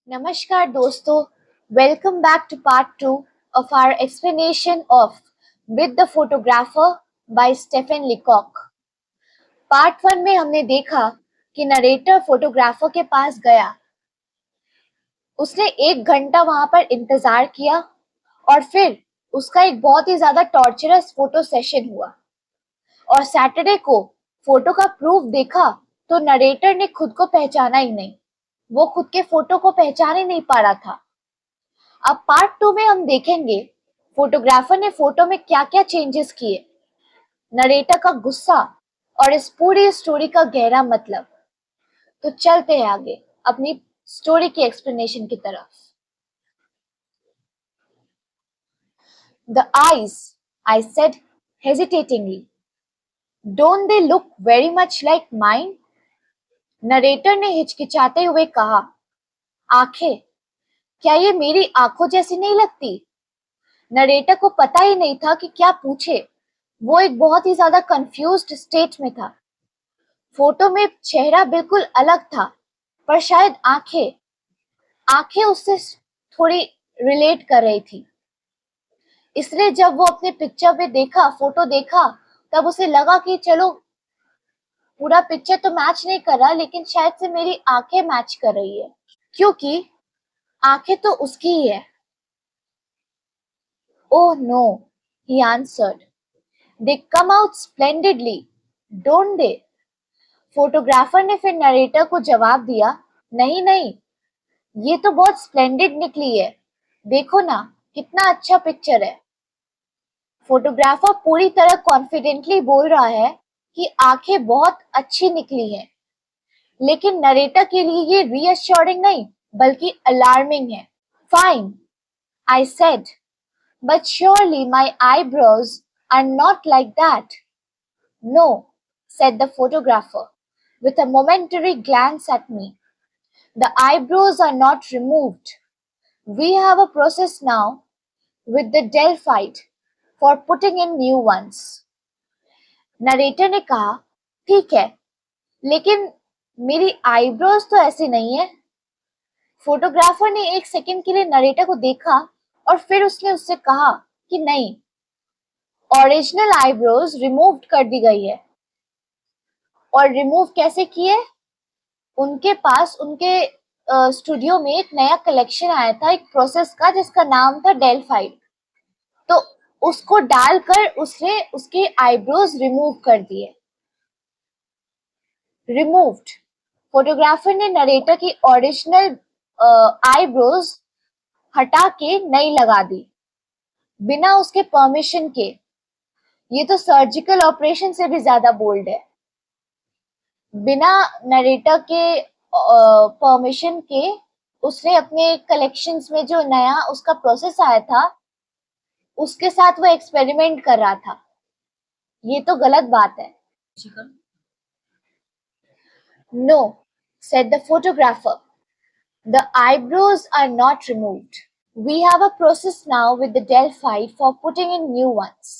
नमस्कार दोस्तों, welcome back to part 2 of our explanation of With the Photographer by Stephen Leacock। Part 1 में हमने देखा कि नरेटर फोटोग्राफर के पास गया। उसने 1 घंटा वहां पर इंतजार किया और फिर उसका एक बहुत ही ज्यादा टॉर्चरस फोटो सेशन हुआ। और सैटरडे को फोटो का प्रूफ देखा तो नरेटर ने खुद को पहचाना ही नहीं। वो खुद के फोटो को पहचान ही नहीं पा रहा था। अब पार्ट 2 में हम देखेंगे फोटोग्राफर ने फोटो में क्या क्या चेंजेस किए, नरेटर का गुस्सा और इस पूरी स्टोरी का गहरा मतलब। तो चलते हैं आगे अपनी स्टोरी की एक्सप्लेनेशन की तरफ। The eyes, I said hesitatingly, don't they look very much like mine? Narrator ने हिचकिचाते हुए कहा, आंखें, क्या ये मेरी आंखों जैसी नहीं लगती? नरेटर को पता ही नहीं था कि क्या पूछे। वो एक बहुत ही ज्यादा कंफ्यूज्ड स्टेट में था। फोटो में चेहरा बिल्कुल अलग था, पर शायद आंखें आंखें उससे थोड़ी रिलेट कर रही थी। इसलिए जब वो अपने पिक्चर में देखा, फोटो देखा, तब उसे लगा कि चलो पूरा पिक्चर तो मैच नहीं कर रहा, लेकिन शायद से मेरी आंखें मैच कर रही है, क्योंकि आंखें तो उसकी ही है। Oh no, he answered, they come out splendidly, don't they? Photographer ने फिर नरेटर को जवाब दिया, नहीं नहीं, ये तो बहुत स्प्लेंडिड निकली है। देखो ना, कितना अच्छा पिक्चर है। फोटोग्राफर पूरी तरह कॉन्फिडेंटली बोल रहा है कि आंखें बहुत अच्छी निकली हैं, लेकिन नरेटर के लिए ये रीअश्योरिंग नहीं बल्कि अलार्मिंग है। Fine, I said, but surely my eyebrows are not like that. No, said the photographer with a momentary glance at me. The eyebrows are not removed. We have a process now with the Delphite for putting in new ones. Narrator ने कहा, ठीक है, लेकिन मेरी eyebrows तो ऐसी नहीं है। फोटोग्राफर ने एक सेकंड के लिए नरेटर को देखा और फिर उसने उससे कहा कि नहीं, ओरिजिनल आईब्रोज रिमूव कर दी गई है। और रिमूव कैसे किए? उनके पास उनके स्टूडियो में एक नया कलेक्शन आया था, एक प्रोसेस का, जिसका नाम था डेल्फाइड। तो उसको डालकर उसने उसके आईब्रोज रिमूव कर दिए। रिमूव्ड, फोटोग्राफर ने नरेटर की ओरिजिनल आईब्रोज हटा के नई लगा दी, बिना उसके परमिशन के। ये तो सर्जिकल ऑपरेशन से भी ज्यादा बोल्ड है। बिना नरेटर के परमिशन के उसने अपने कलेक्शंस में जो नया उसका प्रोसेस आया था, उसके साथ वो एक्सपेरिमेंट कर रहा था। ये तो गलत बात है। No, said the photographer, the eyebrows are not removed. We have a process now with the Delphite for putting in new ones.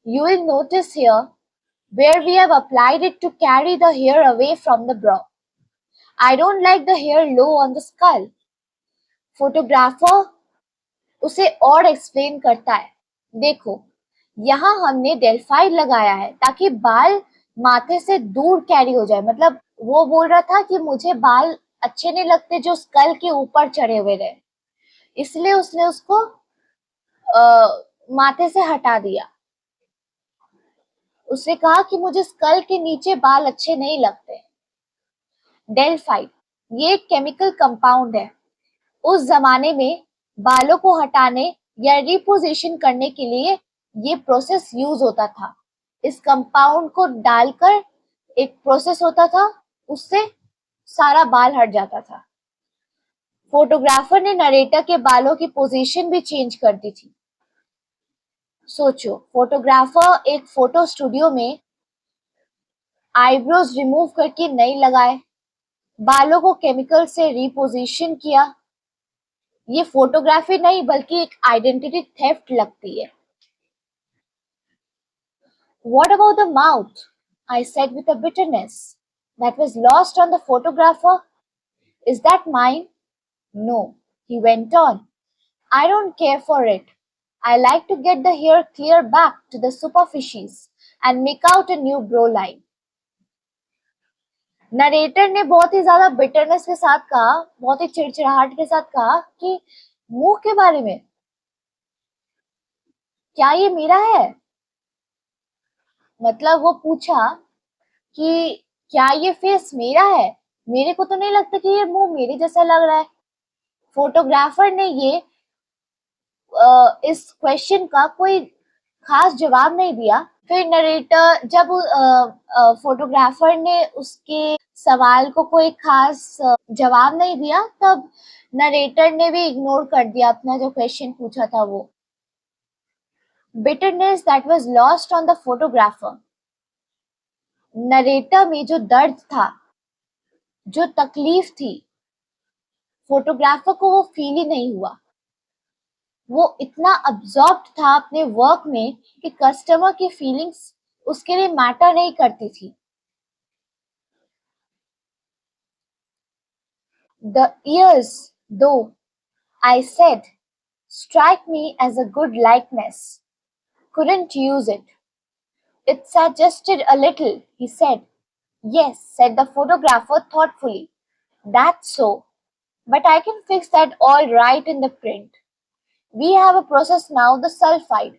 You will notice here where we have applied it to carry the hair away from the brow. I don't like the hair low on the skull. Photographer उसे और explain करता है, देखो, यहाँ हमने डेल्फाइड लगाया है ताकि बाल माथे से दूर कैरी हो जाए। मतलब वो बोल रहा था कि मुझे बाल अच्छे नहीं लगते जो स्कल के ऊपर चढ़े हुए रहे, इसलिए उसने उसको माथे से हटा दिया। उसने कहा कि मुझे स्कल के नीचे बाल अच्छे नहीं लगते। डेल्फाइड, ये एक केमिकल कंपाउंड है। उस जमाने में बालों को हटाने या रिपोजिशन करने के लिए ये प्रोसेस यूज होता था। इस कंपाउंड को डालकर एक प्रोसेस होता था, उससे सारा बाल हट जाता था। फोटोग्राफर ने नरेटर के बालों की पोजीशन भी चेंज कर दी थी। सोचो, फोटोग्राफर एक फोटो स्टूडियो में आईब्रोज रिमूव करके नई लगाए, बालों को केमिकल से रिपोजिशन किया। ये फोटोग्राफी नहीं बल्कि एक आइडेंटिटी थेफ्ट लगती है। What about the mouth? I said with a bitterness that was lost on the photographer. Is that mine? No, he went on. I don't care for it. I like to get the hair clear back to the superficies and make out a new bro line. Narrator ने बहुत ही ज्यादा bitterness के साथ कहा, बहुत ही चिड़चिड़ाहट के साथ कहा कि मुंह के बारे में, क्या ये मेरा है? मतलब वो पूछा कि क्या ये फेस मेरा है? मेरे को तो नहीं लगता कि ये मुंह मेरे जैसा लग रहा है। फोटोग्राफर ने ये इस क्वेश्चन का कोई खास जवाब नहीं दिया। फिर नरेटर जब फोटोग्राफर ने उसके सवाल को कोई खास जवाब नहीं दिया, तब नरेटर ने भी इग्नोर कर दिया अपना जो क्वेश्चन पूछा था वो। Bitterness that was lost on the photographer. Narrator में जो दर्द था, जो तकलीफ थी, फोटोग्राफर को वो फील ही नहीं हुआ। वो इतना अब्सॉर्ब्ड था अपने वर्क में कि कस्टमर की फीलिंग्स उसके लिए मैटर नहीं करती थी। The ears, though, I said, strike me as a good likeness. Couldn't use it. It suggested a little, he said. Yes, said the photographer thoughtfully. That's so. But I can fix that all right in the print. We have a process now, the sulfide,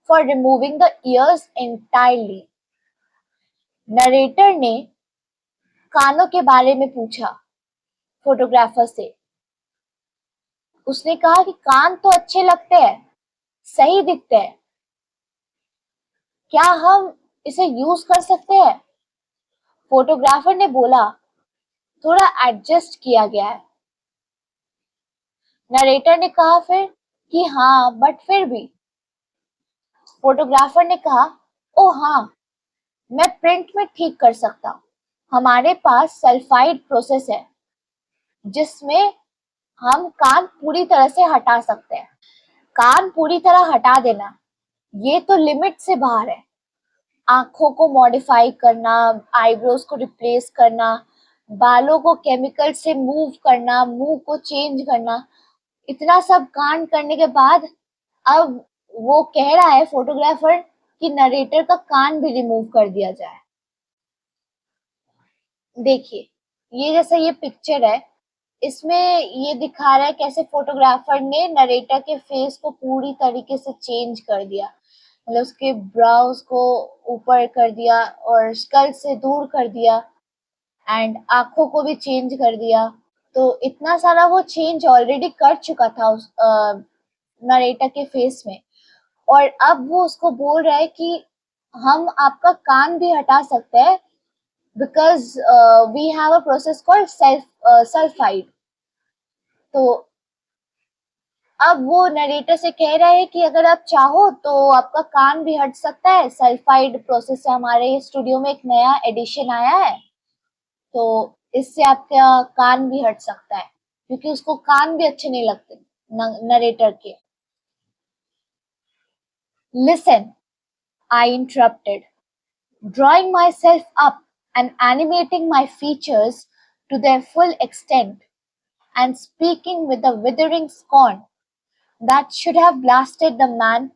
for removing the ears entirely. Narrator ने कानों के बारे में पूछा photographer से। उसने कहा कि कान तो अच्छे लगते हैं, सही दिखते हैं, क्या हम इसे यूज कर सकते हैं? फोटोग्राफर ने बोला, थोड़ा एडजस्ट किया गया है। नरेटर ने कहा फिर कि हाँ, बट फिर भी। फोटोग्राफर ने कहा, ओ हाँ, मैं प्रिंट में ठीक कर सकता हूँ। हमारे पास सल्फाइड प्रोसेस है जिसमें हम कान पूरी तरह से हटा सकते हैं। कान पूरी तरह हटा देना, ये तो लिमिट से बाहर है। आंखों को मॉडिफाई करना, आईब्रोज को रिप्लेस करना, बालों को केमिकल से मूव करना, मुंह को चेंज करना, इतना सब कांड करने के बाद अब वो कह रहा है फोटोग्राफर कि नरेटर का कान भी रिमूव कर दिया जाए। देखिए, ये जैसा ये पिक्चर है, इसमें ये दिखा रहा है कैसे फोटोग्राफर ने नरेटर के फेस को पूरी तरीके से चेंज कर दिया। मतलब उसके ब्राउज को ऊपर कर दिया और स्कल से दूर कर दिया एंड आंखों को भी चेंज कर दिया। तो इतना सारा वो चेंज ऑलरेडी कर चुका था उस नरेटर के फेस में, और अब वो उसको बोल रहा है कि हम आपका कान भी हटा सकते हैं because we have a process called sulphide. तो अब वो नरेटर से कह रहा है कि अगर आप चाहो तो आपका कान भी हट सकता है सल्फाइड प्रोसेस से। हमारे स्टूडियो में एक नया एडिशन आया है, तो इससे आपका कान भी हट सकता है, क्योंकि उसको कान भी अच्छे नहीं लगते नरेटर के। Listen, I interrupted, drawing myself up and animating my features to their full extent, and speaking with a withering scorn that should have blasted the man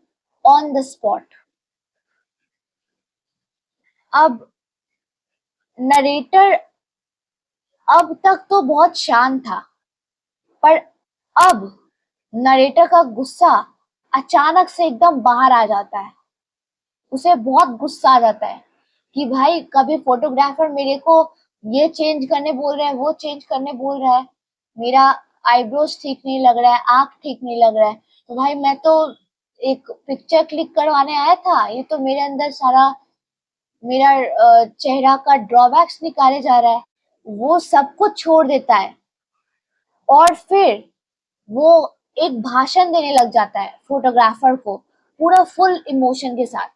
on the spot. अब नरेटर अब तक तो बहुत शांत था, पर अब नरेटर का गुस्सा अचानक से एकदम बाहर आ जाता है। उसे बहुत गुस्सा आ जाता है कि भाई, कभी फोटोग्राफर मेरे को ये चेंज करने बोल रहा है, वो चेंज करने बोल रहा है, मेरा आईब्रोज ठीक नहीं लग रहा है, आंख ठीक नहीं लग रहा है, तो भाई मैं तो एक पिक्चर क्लिक करवाने आया था, ये तो मेरे अंदर सारा मेरा चेहरा का ड्रॉबैक्स निकाले जा रहा है। वो सब कुछ छोड़ देता है और फिर वो एक भाषण देने लग जाता है फोटोग्राफर को, पूरा फुल इमोशन के साथ।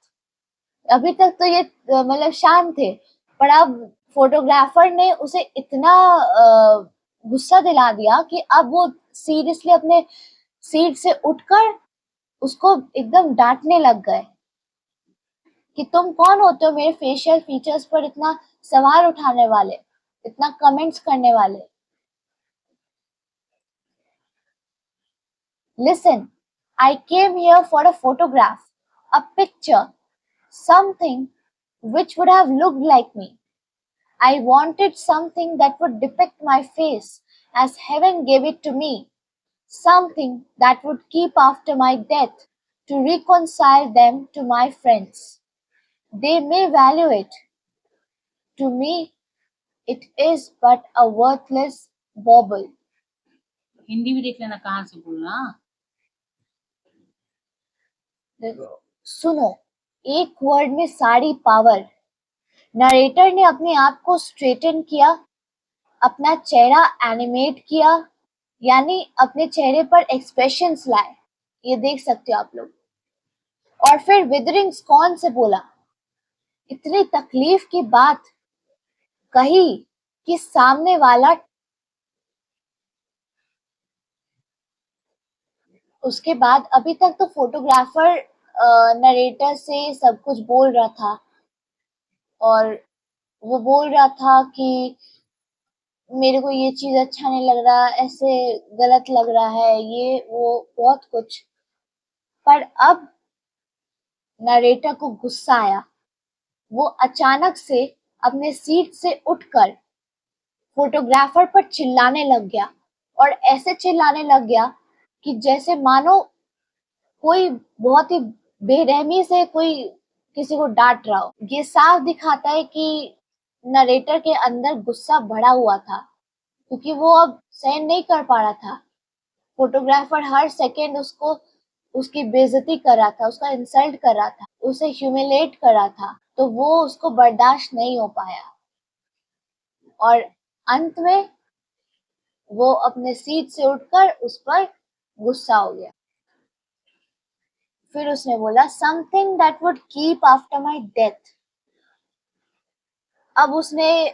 अभी तक तो ये मतलब शांत थे, पर अब फोटोग्राफर ने उसे इतना गुस्सा दिला दिया कि अब वो सीरियसली अपने सीट से उठकर उसको एकदम डांटने लग गए कि तुम कौन होते हो मेरे फेशियल फीचर्स पर इतना सवाल उठाने वाले, इतना कमेंट्स करने वाले। Listen, I came here for a photograph, a picture, something which would have looked like me. I wanted something that would depict my face as heaven gave it to me, something that would keep after my death to reconcile them to my friends. They may value it. To me, it is but a worthless bauble. Hindi भी देख लेना कहाँ से बोलना। देखो, सुनो, एक word में सारी पावर। नरेटर ने अपने आप को स्ट्रेटन किया, अपना चेहरा एनिमेट किया, यानी अपने चेहरे पर एक्सप्रेशंस लाए। ये देख सकते हो आप लोग। और फिर विदरिंग स्कॉन से बोला, इतनी तकलीफ की बात कही कि सामने वाला। उसके बाद अभी तक तो फोटोग्राफर नरेटर से सब कुछ बोल रहा था, और वो बोल रहा था कि मेरे को ये चीज अच्छा नहीं लग रहा, ऐसे गलत लग रहा है, ये वो बहुत कुछ। पर अब नरेटर को गुस्सा आया। वो अचानक से अपने सीट से उठकर फोटोग्राफर पर चिल्लाने लग गया, और ऐसे चिल्लाने लग गया कि जैसे मानो कोई बहुत ही बेरहमी से कोई किसी को डांट रहा हो। ये साफ दिखाता है कि नरेटर के अंदर गुस्सा भरा हुआ था, क्योंकि वो अब सहन नहीं कर पा रहा था। फोटोग्राफर हर सेकंड उसको उसकी बेइज्जती कर रहा था, उसका इंसल्ट कर रहा था, उसे ह्यूमिलेट कर रहा था, तो वो उसको बर्दाश्त नहीं हो पाया, और अंत में वो अपने सीट से उठकर उस पर गुस्सा हो गया। फिर उसने बोला, something that would keep after my death. अब उसने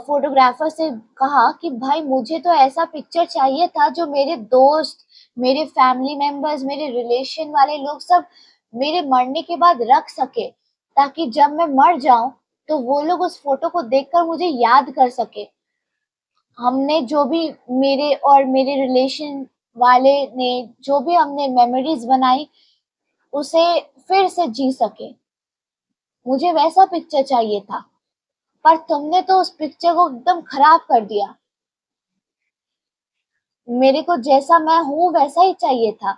फोटोग्राफर से कहा कि भाई मुझे तो ऐसा पिक्चर चाहिए था जो मेरे दोस्त, मेरे फैमिली मेंबर्स, मेरे रिलेशन वाले लोग सब मेरे मरने के बाद रख सके, ताकि जब मैं मर जाऊं तो वो लोग उस फोटो को देखकर मुझे याद कर सके। हमने जो भी, मेरे और मेरे रिलेशन वाले ने जो भी हमने मेमोरीज बनाई, उसे फिर से जी सके। मुझे वैसा पिक्चर चाहिए था, पर तुमने तो उस पिक्चर को एकदम खराब कर दिया। मेरे को जैसा मैं हूँ वैसा ही चाहिए था,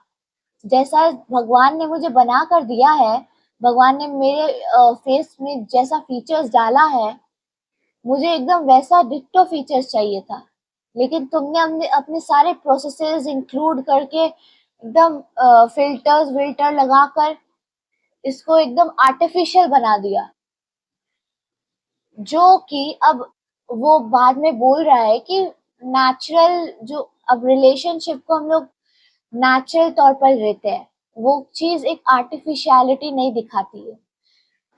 जैसा भगवान ने मुझे बना कर दिया है, भगवान ने मेरे फेस में जैसा फीचर्स डाला है, मुझे एकदम वैसा डिट्टो फीचर्स चाहिए था। लेकिन तुमने अपने अपने सारे प्रोसेसेस इंक्लूड करके एकदम फिल्टर्स विल्टर लगाकर इसको एकदम आर्टिफिशियल बना दिया। जो कि अब वो बाद में बोल रहा है कि नेचुरल, जो अब रिलेशनशिप को हम लोग नेचुरल तौर पर लेते हैं, वो चीज एक आर्टिफिशियलिटी नहीं दिखाती है।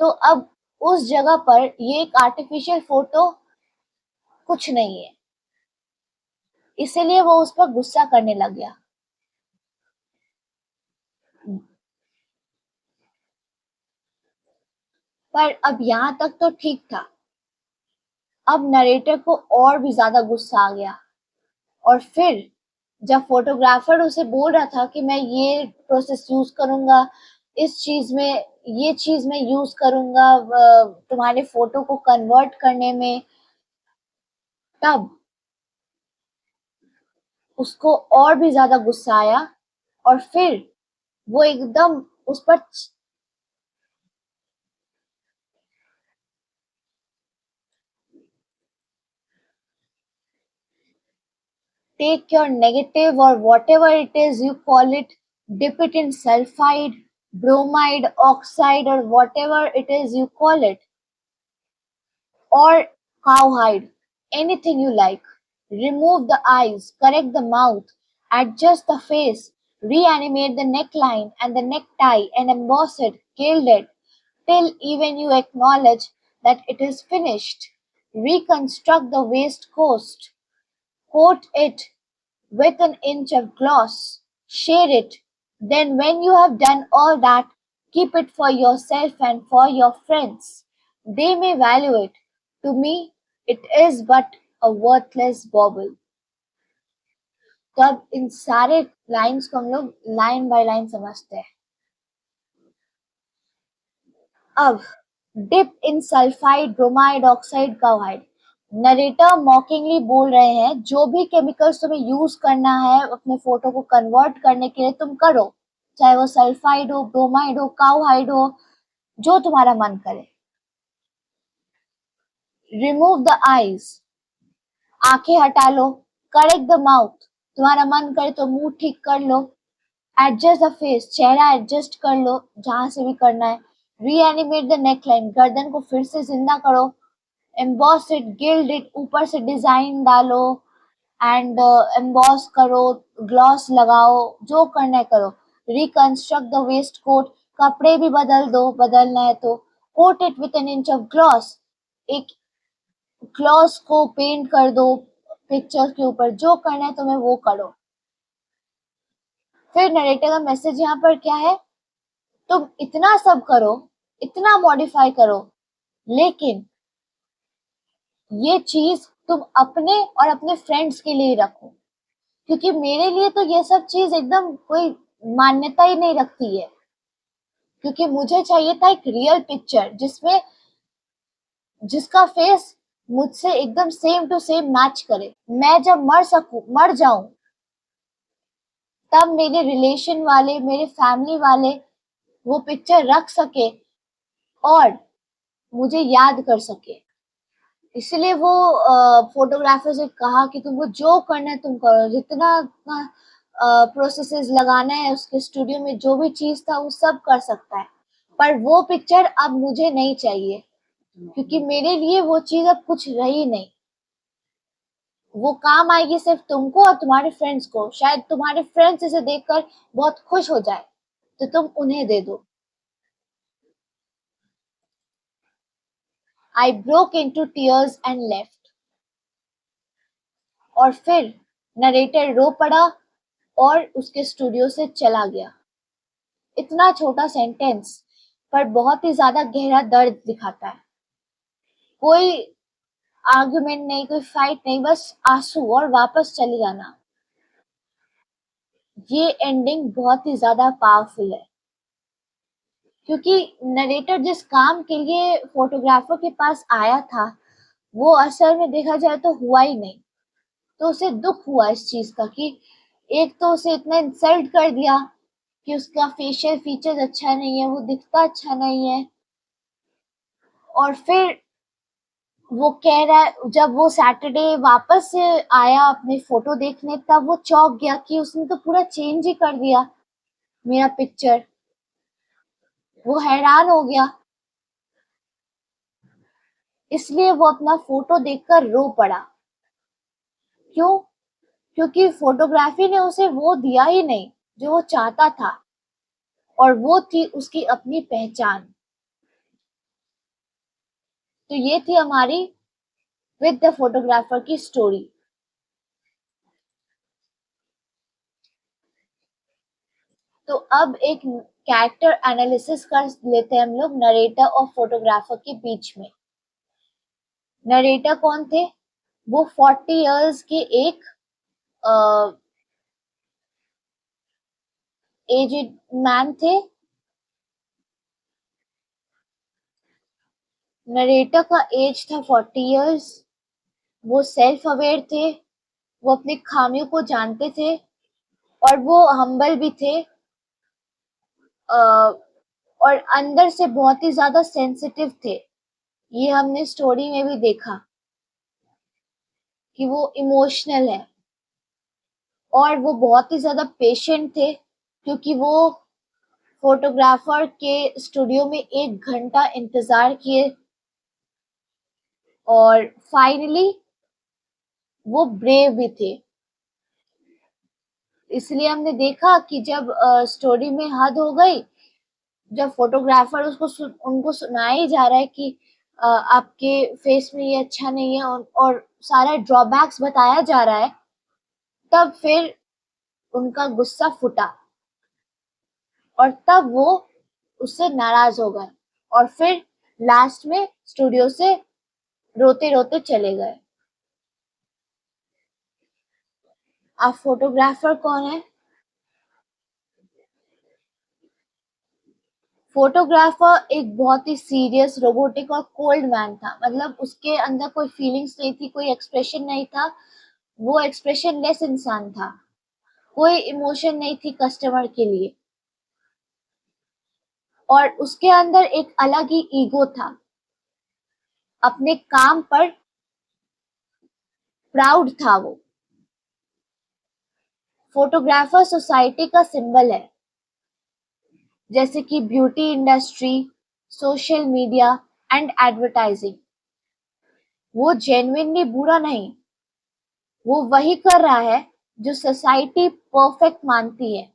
तो अब उस जगह पर ये एक आर्टिफिशियल फोटो कुछ नहीं है, इसीलिए वो उस पर गुस्सा करने लग गया। पर अब यहाँ तक तो ठीक था। अब नरेटर को और भी ज्यादा गुस्सा आ गया, और फिर जब फोटोग्राफर उसे बोल रहा था कि मैं ये प्रोसेस यूज करूंगा, इस चीज में ये चीज मैं यूज करूंगा तुम्हारे फोटो को कन्वर्ट करने में, तब उसको और भी ज्यादा गुस्सा आया, और फिर वो एकदम उस पर take your negative or whatever it is you call it, dip it in sulfide, bromide, oxide, or whatever it is you call it, or cowhide, anything you like. Remove the eyes, correct the mouth, adjust the face, reanimate the neckline and the necktie, and emboss it, gild it, till even you acknowledge that it is finished. Reconstruct the waistcoat, coat it with an inch of gloss, share it. Then, when you have done all that, keep it for yourself and for your friends. They may value it. To me, it is but a worthless bauble. तो अब इन सारे lines को हम लोग line by line समझते हैं। अब dip in sulphide bromide oxide carbide. Narrator mockingly बोल रहे हैं जो भी केमिकल्स तुम्हें यूज करना है अपने फोटो को कन्वर्ट करने के लिए तुम करो, चाहे वो सल्फाइड हो, ब्रोमाइड हो, काउहाइड हो, जो तुम्हारा मन करे। रिमूव द आईज, आंखें हटा लो। करेक्ट द माउथ, तुम्हारा मन करे तो मुंह ठीक कर लो। एडजस्ट द फेस, चेहरा एडजस्ट कर लो जहां से भी करना है। रीएनिमेट द नेकलाइन, गर्दन को फिर से जिंदा करो। एम्बॉस इट, गिल्ड इट, ऊपर से डिजाइन डालो एंड एम्बॉस करो, ग्लॉस लगाओ, जो करना है करो। रिकंस्ट्रक्ट द वेस्ट कोट, कपड़े भी बदल दो बदलना है तो। Coat it with an inch of gloss, एक ग्लॉस को पेंट कर दो पिक्चर के ऊपर, जो करना है तुम्हें वो करो। फिर नरेटर का मैसेज यहाँ पर क्या है, तुम इतना सब करो, इतना मॉडिफाई करो, लेकिन ये चीज तुम अपने और अपने फ्रेंड्स के लिए रखो, क्योंकि मेरे लिए तो ये सब चीज एकदम कोई मान्यता ही नहीं रखती है। क्योंकि मुझे चाहिए था एक रियल पिक्चर जिसमें जिसका फेस मुझसे एकदम सेम टू सेम मैच करे। मैं जब मर जाऊं, तब मेरे रिलेशन वाले, मेरे फैमिली वाले वो पिक्चर रख सके और मुझे याद कर सके। इसलिए वो फोटोग्राफर से कहा कि तुमको जो करना है तुम करो, जितना प्रोसेसेस लगाना है उसके स्टूडियो में, जो भी चीज था वो सब कर सकता है, पर वो पिक्चर अब मुझे नहीं चाहिए, क्योंकि मेरे लिए वो चीज अब कुछ रही नहीं। वो काम आएगी सिर्फ तुमको और तुम्हारे फ्रेंड्स को, शायद तुम्हारे फ्रेंड्स इसे देखकर बहुत खुश हो जाए तो तुम उन्हें दे दो। I broke into tears and left. और फिर नरेटर रो पड़ा और उसके स्टूडियो से चला गया। इतना छोटा सेंटेंस पर बहुत ही ज्यादा गहरा दर्द दिखाता है। कोई आर्गुमेंट नहीं, कोई फाइट नहीं, बस आंसू और वापस चले जाना। ये एंडिंग बहुत ही ज्यादा पावरफुल है, क्योंकि नरेटर जिस काम के लिए फोटोग्राफर के पास आया था वो असल में देखा जाए तो हुआ ही नहीं। तो उसे दुख हुआ इस चीज का कि एक तो उसे इतना इंसल्ट कर दिया कि उसका फेशियल फीचर्स अच्छा नहीं है, वो दिखता अच्छा नहीं है। और फिर वो कह रहा है, जब वो सैटरडे वापस से आया अपने फोटो देखने, तब वो चौंक गया कि उसने तो पूरा चेंज ही कर दिया मेरा पिक्चर। वो हैरान हो गया, इसलिए वो अपना फोटो देखकर रो पड़ा। क्यों? क्योंकि फोटोग्राफी ने उसे वो दिया ही नहीं जो वो चाहता था, और वो थी उसकी अपनी पहचान। तो ये थी हमारी विद द फोटोग्राफर की स्टोरी। तो अब एक कैरेक्टर एनालिसिस कर लेते हैं हम लोग नरेटर और फोटोग्राफर के बीच में। नरेटर कौन थे? वो 40 इयर्स के एक एजेड मैन थे। नरेटर का एज था 40 इयर्स। वो सेल्फ अवेयर थे, वो अपनी खामियों को जानते थे, और वो हम्बल भी थे, और अंदर से बहुत ही ज्यादा सेंसिटिव थे। ये हमने स्टोरी में भी देखा कि वो इमोशनल है, और वो बहुत ही ज्यादा पेशेंट थे, क्योंकि वो फोटोग्राफर के स्टूडियो में 1 घंटा इंतजार किए, और फाइनली वो ब्रेव भी थे। इसलिए हमने देखा कि जब स्टोरी में हद हो गई, जब फोटोग्राफर उनको सुनाया ही जा रहा है कि आपके फेस में ये अच्छा नहीं है, और सारा ड्रॉबैक्स बताया जा रहा है, तब फिर उनका गुस्सा फूटा, और तब वो उससे नाराज हो गए, और फिर लास्ट में स्टूडियो से रोते रोते चले गए। अब फोटोग्राफर कौन है? फोटोग्राफर एक बहुत ही सीरियस, रोबोटिक और कोल्ड मैन था। मतलब उसके अंदर कोई फीलिंग्स नहीं थी, कोई एक्सप्रेशन नहीं था। वो एक्सप्रेशन लेस इंसान था। कोई इमोशन नहीं थी कस्टमर के लिए। और उसके अंदर एक अलग ही ईगो था। अपने काम पर प्राउड था वो। फोटोग्राफर सोसाइटी का सिंबल है, जैसे कि beauty industry, social media and advertising. वो जेन्युइनली बुरा नहीं, वो वही कर रहा है जो सोसाइटी परफेक्ट मानती है।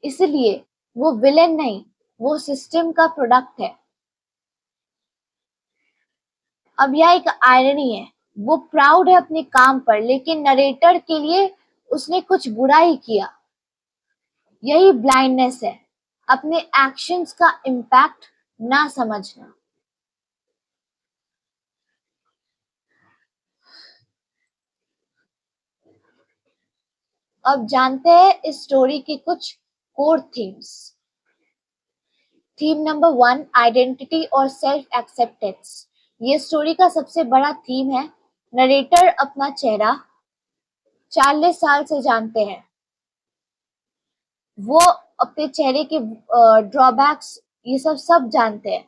इसलिए वो विलेन नहीं, वो सिस्टम का प्रोडक्ट है। अब यह एक आयरनी है। वो प्राउड है अपने काम पर, लेकिन नरेटर के लिए उसने कुछ बुरा ही किया। यही ब्लाइंडनेस है, अपने एक्शंस का इम्पैक्ट ना समझना। अब जानते हैं इस स्टोरी के कुछ core themes. Theme number 1, identity और सेल्फ एक्सेप्टेंस। ये स्टोरी का सबसे बड़ा थीम है। नरेटर अपना चेहरा 40 साल से जानते हैं। वो अपने चेहरे के ड्रॉबैक्स ये सब जानते हैं,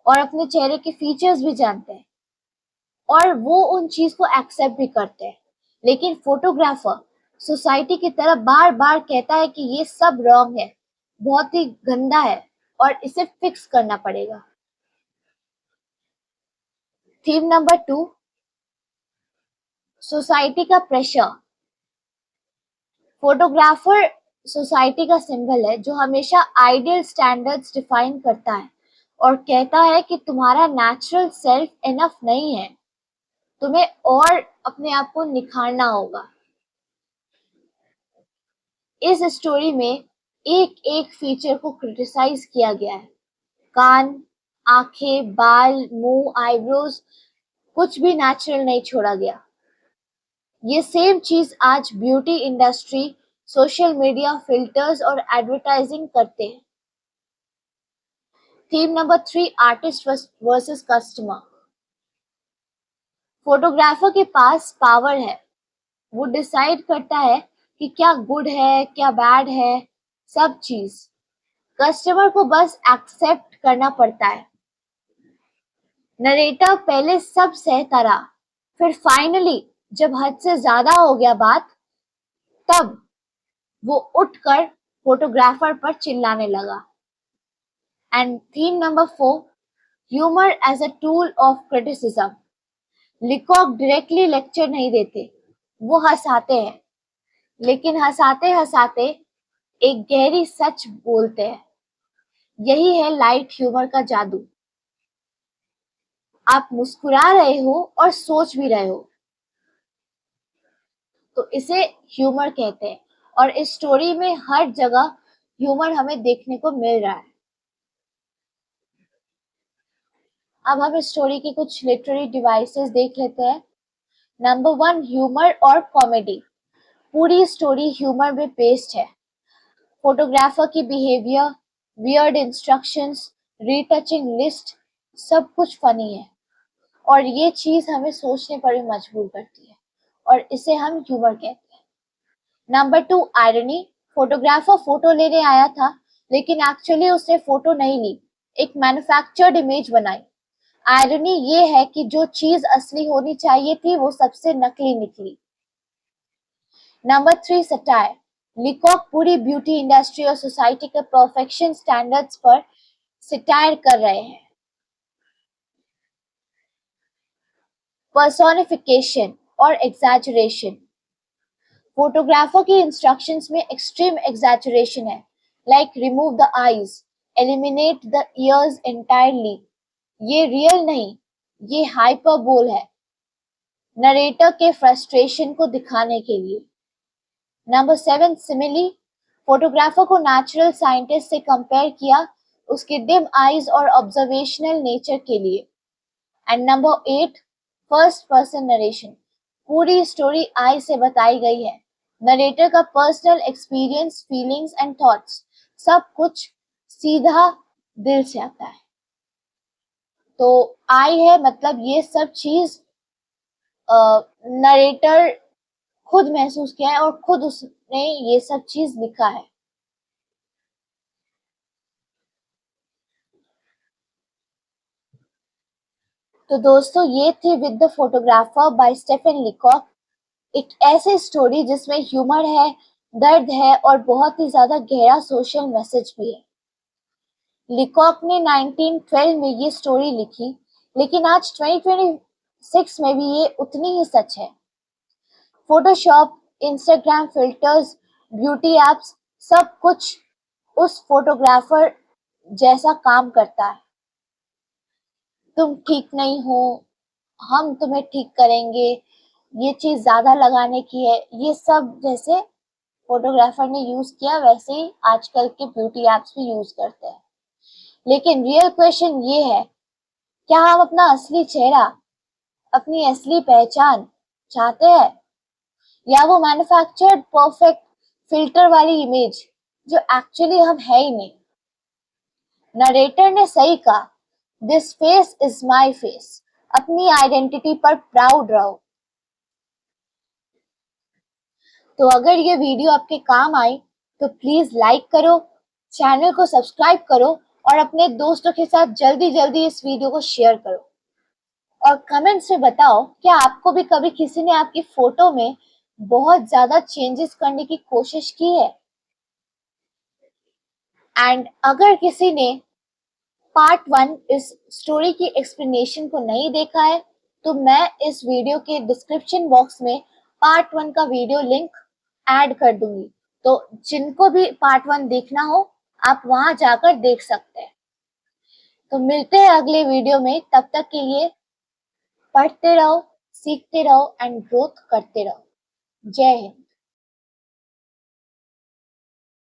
और अपने चेहरे के फीचर्स भी जानते हैं, और वो उन चीज को एक्सेप्ट भी करते हैं। लेकिन फोटोग्राफर सोसाइटी की तरफ बार बार कहता है कि ये सब रॉन्ग है, बहुत ही गंदा है, और इसे फिक्स करना पड़ेगा। थीम नंबर 2, सोसाइटी का प्रेशर। फोटोग्राफर सोसाइटी का सिंबल है, जो हमेशा आइडियल स्टैंडर्ड्स डिफाइन करता है और कहता है कि तुम्हारा नेचुरल सेल्फ इनफ नहीं है, तुम्हें और अपने आप को निखारना होगा। इस स्टोरी में एक एक फीचर को क्रिटिसाइज किया गया है। कान, आंखें, बाल, मुंह, आईब्रोज, कुछ भी नेचुरल नहीं छोड़ा गया। ये सेम चीज आज beauty industry, social media filters और एडवर्टाइजिंग करते हैं। Theme number 3, artist versus customer. Photographer के पास पावर है। वो डिसाइड करता है कि क्या गुड है, क्या बैड है, सब चीज। कस्टमर को बस एक्सेप्ट करना पड़ता है। नरेटर पहले सब सहता रहा, फिर फाइनली जब हद से ज्यादा हो गया बात, तब वो उठकर फोटोग्राफर पर चिल्लाने लगा। And theme number 4, humour as a tool of criticism. Leacock directly lecture नहीं देते, वो हंसाते हैं, लेकिन हंसाते हंसाते एक गहरी सच बोलते हैं। यही है लाइट ह्यूमर का जादू। आप मुस्कुरा रहे हो और सोच भी रहे हो, तो इसे ह्यूमर कहते हैं। और इस स्टोरी में हर जगह ह्यूमर हमें देखने को मिल रहा है। अब हम इस स्टोरी के कुछ लिटरेरी डिवाइसेस देख लेते हैं। नंबर 1, ह्यूमर और कॉमेडी। पूरी स्टोरी ह्यूमर में बेस्ड है। फोटोग्राफर की behaviour, weird instructions, retouching list, सब कुछ फनी है, और ये चीज हमें सोचने पर भी मजबूर करती है, और इसे हम ह्यूमर कहते हैं। Number 2, irony. फोटोग्राफर फोटो लेने आया था, लेकिन एक्चुअली उसने फोटो नहीं ली, एक मैन्युफैक्चर्ड इमेज बनाई। आयरनी ये है कि जो चीज असली होनी चाहिए थी वो सबसे नकली निकली। Number 3, satire. लिकॉक पूरी ब्यूटी इंडस्ट्री और सोसाइटी के परफेक्शन स्टैंडर्ड्स पर सटायर कर रहे हैं। पर्सोनिफिकेशन और एग्जैजरेशन। फोटोग्राफर की इंस्ट्रक्शंस में एक्सट्रीम एग्जैजरेशन है, like remove the eyes, eliminate the ears entirely. ये रियल नहीं, ये हाइपरबोल है, नरेटर के फ्रस्ट्रेशन को दिखाने के लिए। Number 7, simile. फोटोग्राफर को नेचुरल साइंटिस्ट से कंपेयर किया, उसके डिम आईज और ऑब्जर्वेशनल नेचर के लिए। And number 8, first person narration. पूरी स्टोरी आई से बताई गई है। नरेटर का personal experience, feelings and thoughts सब कुछ सीधा दिल से आता है। तो आई है मतलब ये सब चीज नरेटर खुद महसूस किया है और खुद उसने ये सब चीज लिखा है। तो दोस्तों ये थी with the photographer by Stephen Leacock. एक ऐसी स्टोरी जिसमें ह्यूमर है, दर्द है और बहुत ही ज्यादा गहरा सोशल मैसेज भी है। लिकॉक ने 1912 में ये स्टोरी लिखी, लेकिन आज 2026 में भी ये उतनी ही सच है। Photoshop, Instagram filters, beauty apps सब कुछ उस फोटोग्राफर जैसा काम करता है। तुम ठीक नहीं हो, हम तुम्हें ठीक करेंगे, ये चीज ज्यादा लगाने की है, ये सब जैसे फोटोग्राफर ने यूज किया वैसे ही आजकल के ब्यूटी एप्स भी यूज करते हैं। लेकिन रियल क्वेश्चन ये है, क्या हम अपना असली चेहरा, अपनी असली पहचान चाहते हैं, या वो मैन्युफैक्चर्ड परफेक्ट फिल्टर वाली इमेज जो एक्चुअली हम है ही नहीं। नरेटर ने सही कहा, this face is my face. अपनी आइडेंटिटी पर प्राउड रहो। तो अगर ये वीडियो आपके काम आई तो प्लीज लाइक करो, चैनल को सब्सक्राइब करो और अपने दोस्तों के साथ जल्दी जल्दी इस वीडियो को शेयर करो। और कमेंट्स में बताओ, क्या आपको भी कभी किसी ने आपकी फोटो में बहुत ज्यादा चेंजेस करने की कोशिश की है? एंड अगर किसी ने पार्ट 1 इस स्टोरी की एक्सप्लेनेशन को नहीं देखा है तो मैं इस वीडियो के डिस्क्रिप्शन बॉक्स में पार्ट 1 का वीडियो लिंक ऐड कर दूंगी। तो जिनको भी पार्ट 1 देखना हो आप वहां जाकर देख सकते हैं। तो मिलते हैं अगले वीडियो में, तब तक के लिए पढ़ते रहो, सीखते रहो एंड ग्रोथ करते रहो। जय हिंद।